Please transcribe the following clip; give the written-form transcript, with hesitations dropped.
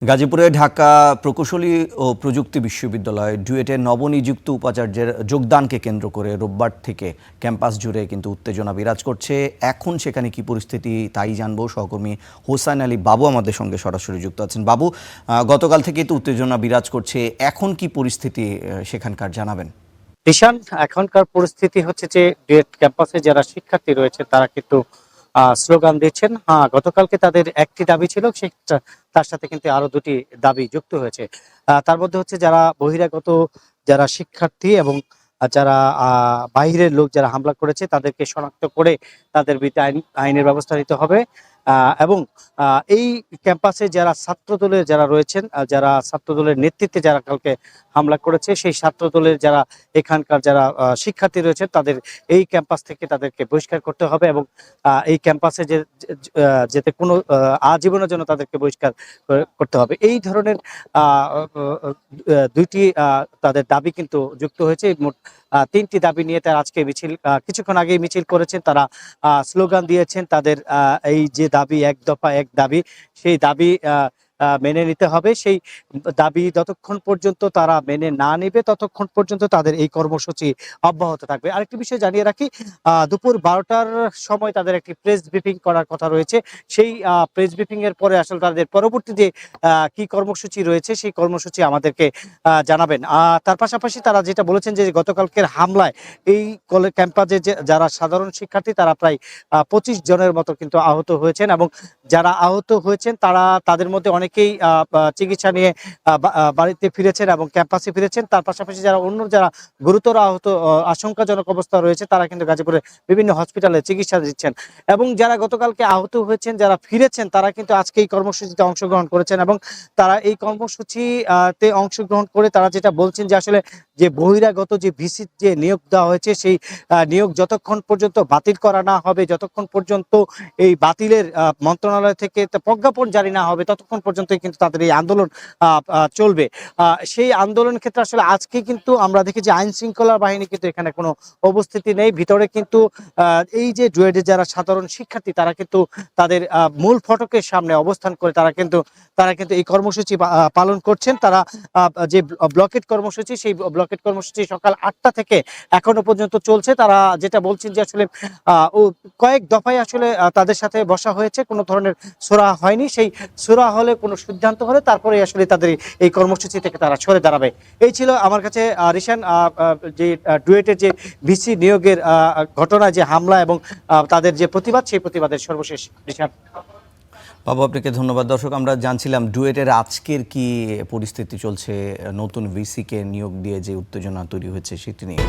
গাজীপুরে ঢাকা প্রকৌশলী ও প্রযুক্তি বিশ্ববিদ্যালয় ডুয়েটের নবনিযুক্ত উপাচার্যের যোগদানকে কেন্দ্র করে রোববার থেকে ক্যাম্পাস জুড়ে কিন্তু উত্তেজনা বিরাজ করছে। এখন সেখানে কি পরিস্থিতি তাই জানবো। সহকর্মী হোসাইন আলী বাবু আমাদের সঙ্গে সরাসরি যুক্ত আছেন। বাবু, গতকাল থেকে তো উত্তেজনা বিরাজ করছে, এখন কি পরিস্থিতি সেখানকার জানাবেন। ঈশান, এখনকার পরিস্থিতি হচ্ছে যে ডুয়েট ক্যাম্পাসে যারা শিক্ষার্থী রয়েছে তারা কিন্তু স্লোগান দিচ্ছেন। গতকালকে তাদের একটি দাবি ছিল, তার সাথে কিন্তু আরো দুটি দাবি যুক্ত হয়েছে। তার মধ্যে হচ্ছে যারা বহিরাগত যারা শিক্ষার্থী এবং যারা বাহিরের লোক যারা হামলা করেছে তাদেরকে শনাক্ত করে তাদের বিরুদ্ধে আইনের ব্যবস্থা নিতে হবে। এবং এই ক্যাম্পাসে যারা ছাত্র দলের যারা রয়েছেন, যারা ছাত্র দলের নেতৃত্বে যারা কালকে হামলা করেছে, সেই ছাত্র দলের যারা এখানকার যারা শিক্ষার্থী রয়েছে তাদের এই ক্যাম্পাস থেকে তাদেরকে বহিষ্কার করতে হবে এবং এই ক্যাম্পাসে যেতে কোনো আজীবনের জন্য তাদেরকে বহিষ্কার করতে হবে। এই ধরনের দুইটি তাদের দাবি কিন্তু যুক্ত হয়েছে। মোট তিনটি দাবি নিয়ে তারা আজকে মিছিল, কিছুক্ষণ আগেই মিছিল করেছেন। তারা স্লোগান দিয়েছেন তাদের এই যে দাবি, এক দফা এক দাবি, সেই দাবি মেনে নিতে হবে। সেই দাবি যতক্ষণ পর্যন্ত তারা মেনে না নেবে ততক্ষণ পর্যন্ত তাদের এই কর্মসূচি অব্যাহত থাকবে। আরেকটি বিষয় জানিয়ে রাখি, দুপুর 12টার সময় তাদের একটি প্রেস ব্রিফিং করার কথা রয়েছে। সেই প্রেস ব্রিফিং এর পরে আসলে তাদের পরবর্তী যে কি কর্মসূচি রয়েছে সেই কর্মসূচি আমাদেরকে জানাবেন। তার পাশাপাশি তারা যেটা বলেছেন যে গতকালকের হামলায় এই ক্যাম্পাসে যারা সাধারণ শিক্ষার্থী তারা প্রায় 25 জনের মতো কিন্তু আহত হয়েছেন এবং যারা আহত হয়েছেন তাদের মধ্যে অনেকেই চিকিৎসা নিয়ে বাড়িতে ফিরেছেন এবং ক্যাম্পাসে ফিরেছেন। তার পাশাপাশি যারা গুরুতর আহত, আশঙ্কাজনক অবস্থা রয়েছে তারা কিন্তু গাজীপুরের বিভিন্ন হসপিটালে চিকিৎসা দিচ্ছেন। এবং যারা গতকালকে আহত হয়েছেন, যারা ফিরেছেন, তারা কিন্তু আজকে এই কর্মসূচিতে অংশগ্রহণ করেছেন এবং তারা এই কর্মসূচিতে অংশগ্রহণ করে তারা যেটা বলছেন যে আসলে যে বহিরাগত যে ভিসি যে নিয়োগ দেওয়া হয়েছে সেই নিয়োগ যতক্ষণ পর্যন্ত বাতিল করা না হবে, যতক্ষণ পর্যন্ত এই বাতিলের মন্ত্রণালয় থেকে প্রজ্ঞাপন জারি না হবে ততক্ষণ পর্যন্তই কিন্তু তাদের এই আন্দোলন চলবে। সেই আন্দোলন ক্ষেত্রে আসলে আজকে কিন্তু আমরা দেখি যে আইন শৃঙ্খলা বাহিনী কিন্তু এখানে কোনো উপস্থিতি নেই। ভিতরে কিন্তু এই যে ডুয়েটের যারা সাধারণ শিক্ষার্থী তারা কিন্তু তাদের মূল ফটকের সামনে অবস্থান করে তারা কিন্তু এই কর্মসূচি পালন করছেন। তারা যে ব্লকেট কর্মসূচি, সেই ব্লকেট কর্মসূচি সকাল 8টা থেকে এখনো পর্যন্ত চলছে। তারা যেটা বলছেন যে আসলে কয়েক দফায় আসলে তাদের সাথে বসা হয়েছে, কোনো ধরনের সুরা হয়নি। সেই সুরা হলে কোনো সিদ্ধান্ত হলে তারপরে আসলে তাদের এই কর্মসূচি থেকে তারা সরে দাঁড়াবে। এই ছিল আমার কাছে রিশান যে ডুয়েটের যে ভিসি নিয়োগের ঘটনা, যে হামলা এবং তাদের যে প্রতিবাদ, সেই প্রতিবাদের সর্বশেষ। রিশান। বাবু, আপনাকে ধন্যবাদ। দর্শক, আমরা জানছিলাম ডুয়েটের আজকের কি পরিস্থিতি চলছে, নতুন ভিসিকে নিয়োগ দিয়ে যে উত্তেজনা তৈরি হয়েছে সেটি নিয়ে।